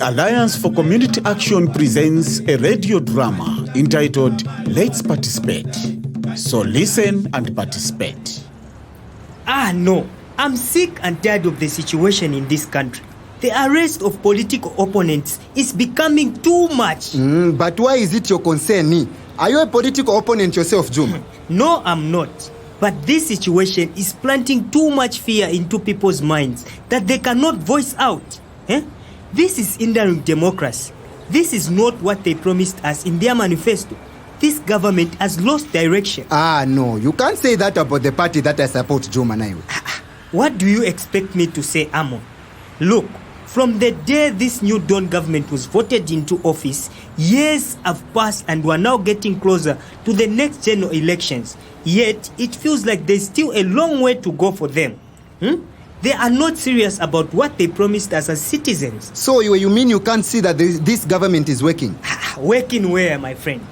Alliance for Community Action presents a radio drama entitled Let's Participate. So listen and participate. No. I'm sick and tired of the situation in this country. The arrest of political opponents is becoming too much. But why is it your concern? Are you a political opponent yourself, Juma? No, I'm not. But this situation is planting too much fear into people's minds that they cannot voice out. This is hindering democracy. This is not what they promised us in their manifesto. This government has lost direction. No, you can't say that about the party that I support, Juma. What do you expect me to say, Amon? Look, from the day this new Dawn government was voted into office, years have passed and we're now getting closer to the next general elections. Yet, it feels like there's still a long way to go for them. They are not serious about what they promised us as citizens. So you mean you can't see that this government is working? Working where, my friend?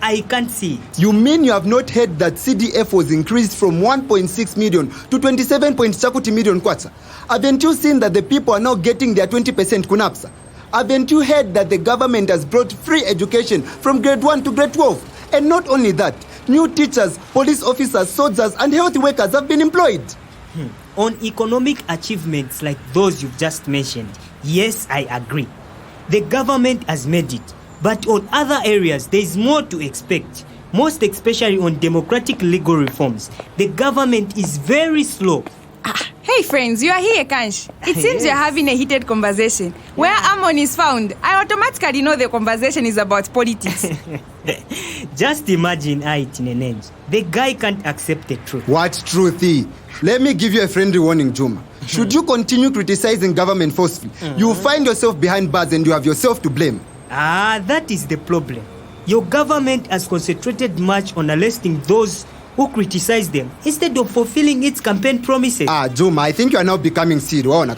I can't see it. You mean you have not heard that CDF was increased from 1.6 million to 27.chakuti million kwatsa? Haven't you seen that the people are now getting their 20% kunapsa? Haven't you heard that the government has brought free education from grade 1 to grade 12? And not only that, new teachers, police officers, soldiers, and health workers have been employed. On economic achievements like those you've just mentioned, yes, I agree. The government has made it. But on other areas, there is more to expect. Most especially on democratic legal reforms. The government is very slow. Hey friends, you are here, Kansh. It seems you're having a heated conversation. Where Amon is found, I automatically know the conversation is about politics. Just imagine Tinenenge. The guy can't accept the truth. What truth? Let me give you a friendly warning, Juma. Should you continue criticizing government forcefully, you will find yourself behind bars and you have yourself to blame. That is the problem. Your government has concentrated much on arresting those who criticize them instead of fulfilling its campaign promises. Juma, I think you are now becoming serious.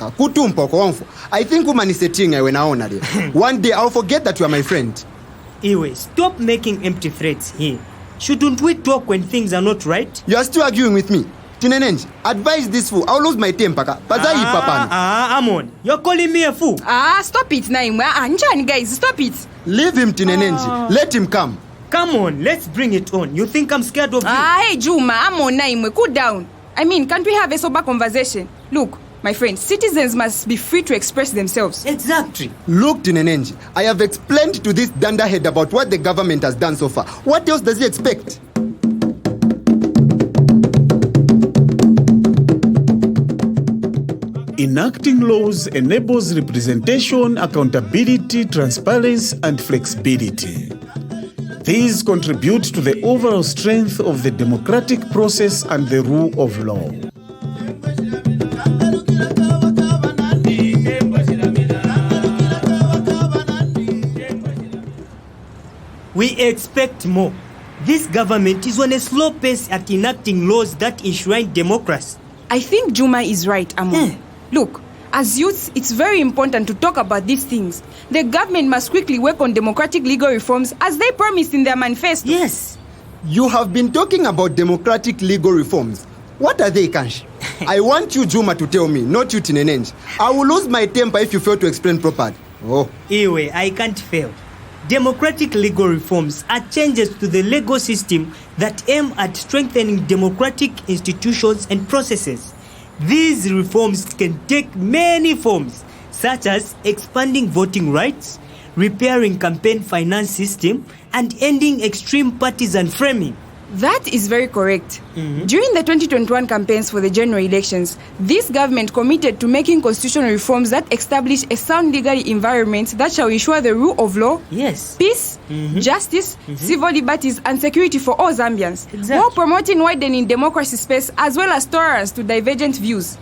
I think woman is setting when I honor you. One day I'll forget that you are my friend. Anyway, stop making empty threats here. Shouldn't we talk when things are not right? You are still arguing with me. Tinenenge, advise this fool. I'll lose my temper. Amon, you're calling me a fool. Stop it, Naimwa. Guys, stop it. Leave him, Tinenenge. Let him come. Come on, let's bring it on. You think I'm scared of you? Hey, Juma, Amon, Naimwe, cool down. I mean, can't we have a sober conversation? Look, my friend, citizens must be free to express themselves. Exactly. Look, Tinenenge, I have explained to this dunderhead about what the government has done so far. What else does he expect? Enacting laws enables representation, accountability, transparency, and flexibility. These contribute to the overall strength of the democratic process and the rule of law. We expect more. This government is on a slow pace at enacting laws that enshrine democracy. I think Juma is right, Amon. Look, as youths, it's very important to talk about these things. The government must quickly work on democratic legal reforms as they promised in their manifesto. Yes. You have been talking about democratic legal reforms. What are they, Kansh? I want you, Juma, to tell me, not you, Tinenenge. I will lose my temper if you fail to explain properly. Anyway, I can't fail. Democratic legal reforms are changes to the legal system that aim at strengthening democratic institutions and processes. These reforms can take many forms, such as expanding voting rights, repairing campaign finance system, and ending extreme partisan framing. That is very correct. During the 2021 campaigns for the general elections, this government committed to making constitutional reforms that establish a sound legal environment that shall ensure the rule of law, peace, justice, civil liberties, and security for all Zambians, while promoting widening democracy space as well as tolerance to divergent views.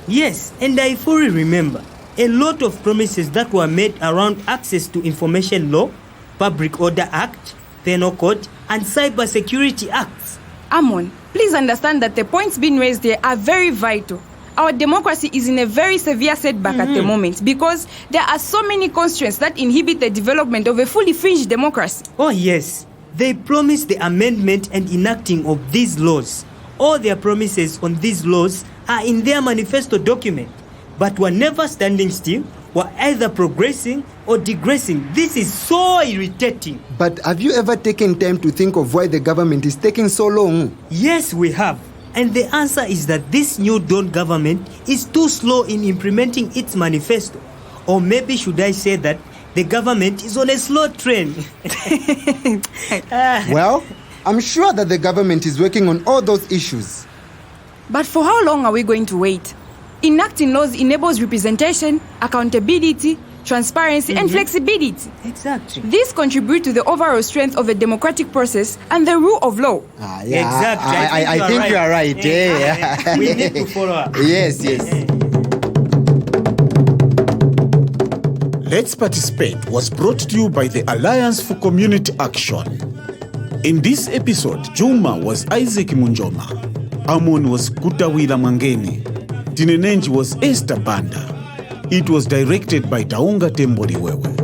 Yes, and I fully remember a lot of promises that were made around access to information law, Public Order Act, Penal Code, and Cyber Security Acts. Amon, please understand that the points being raised here are very vital. Our democracy is in a very severe setback at the moment because there are so many constraints that inhibit the development of a fully fledged democracy. Oh yes, they promised the amendment and enacting of these laws. All their promises on these laws are in their manifesto document, but were never standing still were either progressing or digressing. This is so irritating. But have you ever taken time to think of why the government is taking so long? Yes, we have. And the answer is that this new Dawn government is too slow in implementing its manifesto. Or maybe should I say that the government is on a slow train. Well, I'm sure that the government is working on all those issues. But for how long are we going to wait? Enacting laws enables representation, accountability, transparency, and flexibility. Exactly. These contribute to the overall strength of the democratic process and the rule of law. Exactly. I think you are right. Yeah. We need to follow up. Yes. Let's Participate was brought to you by the Alliance for Community Action. In this episode, Juma was Isaac Munjoma, Amon was Kutawila Mangeni, Tinenenji was Esther Banda. It was directed by Taunga Tembori Wewe.